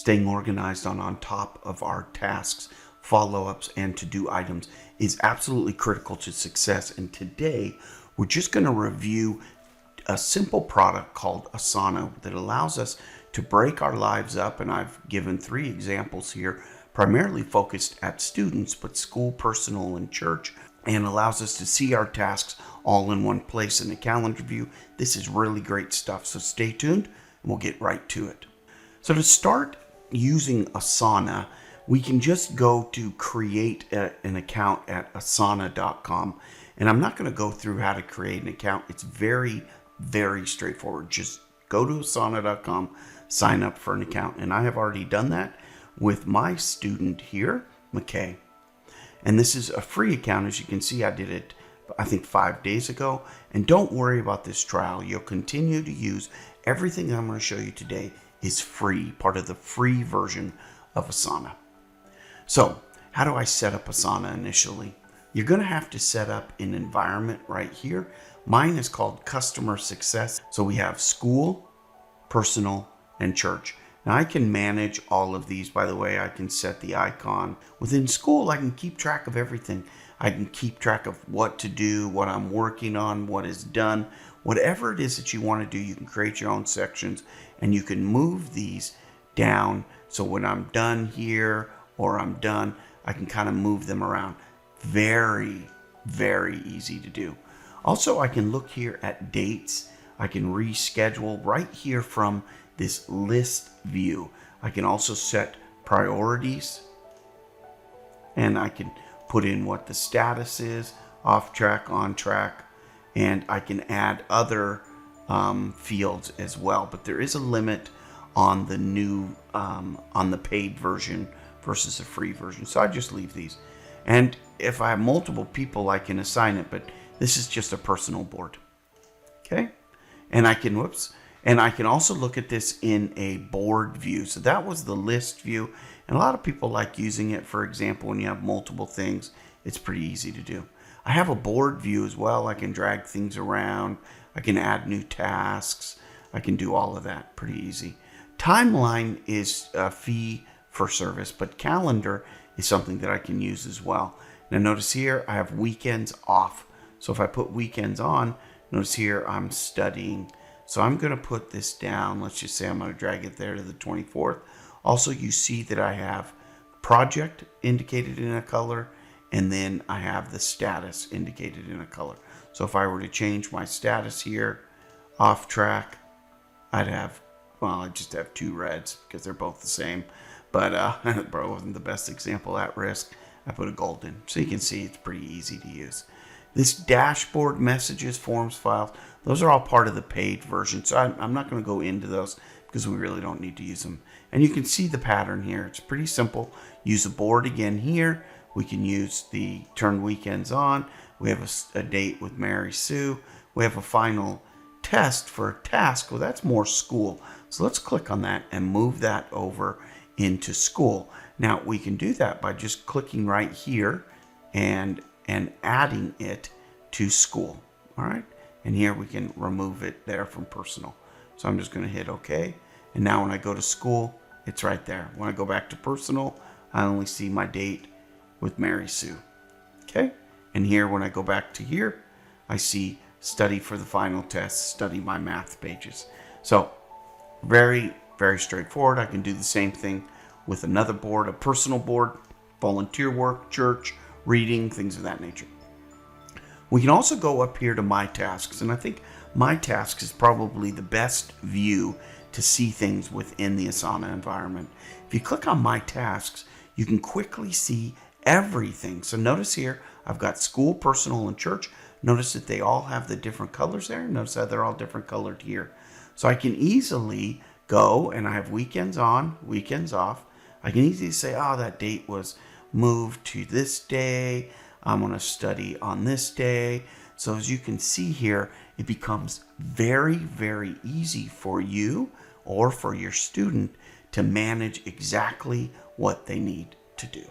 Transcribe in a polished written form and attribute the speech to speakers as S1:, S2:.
S1: staying organized on top of our tasks, follow-ups, and to-do items is absolutely critical to success. And today, we're just going to review a simple product called Asana that allows us to break our lives up. And I've given 3 examples here, primarily focused at students, but school, personal, and church, and allows us to see our tasks all in one place in a calendar view. This is really great stuff. So stay tuned and we'll get right to it. So to start using Asana, we can just go to create an account at asana.com. And I'm not going to go through how to create an account. It's very, very straightforward. Just go to asana.com, sign up for an account. And I have already done that with my student here, McKay. And this is a free account. As you can see, I did it, I think 5 days ago. And don't worry about this trial. You'll continue to use everything I'm going to show you today is free, part of the free version of Asana. So how do I set up Asana initially? You're going to have to set up an environment right here. Mine is called Customer Success. So we have school, personal, and church. Now I can manage all of these. By the way, I can set the icon. Within school, I can keep track of everything. I can keep track of what to do, what I'm working on, what is done. Whatever it is that you want to do, you can create your own sections and you can move these down. So when I'm done here or I'm done, I can kind of move them around. Very, very easy to do. Also, I can look here at dates. I can reschedule right here from this list view. I can also set priorities and I can put in what the status is, off track, on track, and I can add other fields as well. But there is a limit on the new, on the paid version versus the free version. So I just leave these. And if I have multiple people, I can assign it, but this is just a personal board. Okay. And I can, and I can also look at this in a board view. So that was the list view. And a lot of people like using it, for example, when you have multiple things, it's pretty easy to do. I have a board view as well. I can drag things around. I can add new tasks. I can do all of that pretty easy. Timeline is a fee for service, but calendar is something that I can use as well. Now notice here, I have weekends off. So if I put weekends on, notice here, I'm studying. So I'm going to put this down. Let's just say I'm going to drag it there to the 24th. Also, you see that I have project indicated in a color, and then I have the status indicated in a color. So if I were to change my status here, off track, I'd have, well, I just have 2 reds because they're both the same. But bro, wasn't the best example, at risk. I put a gold in. So you can see it's pretty easy to use. This dashboard, messages, forms, files, those are all part of the paid version. So I'm not going to go into those because we really don't need to use them. And you can see the pattern here. It's pretty simple. Use a board again here. We can use the turn weekends on. We have a date with Mary Sue. We have a final test for a task. Well, that's more school. So let's click on that and move that over into school. Now we can do that by just clicking right here and adding it to school. All right. And here we can remove it there from personal. So I'm just going to hit OK. And now when I go to school, it's right there. When I go back to personal, I only see my date with Mary Sue. Okay. And here, when I go back to here, I see study for the final test, study my math pages. So very, very straightforward. I can do the same thing with another board, a personal board, volunteer work, church, reading, things of that nature. We can also go up here to My Tasks, and I think My Tasks is probably the best view to see things within the Asana environment. If you click on My Tasks, you can quickly see everything. So notice here, I've got school, personal, and church. Notice that they all have the different colors there. Notice that they're all different colored here. So I can easily go, and I have weekends on, weekends off. I can easily say, oh, that date was moved to this day. I'm going to study on this day. So as you can see here, it becomes very, very easy for you or for your student to manage exactly what they need to do.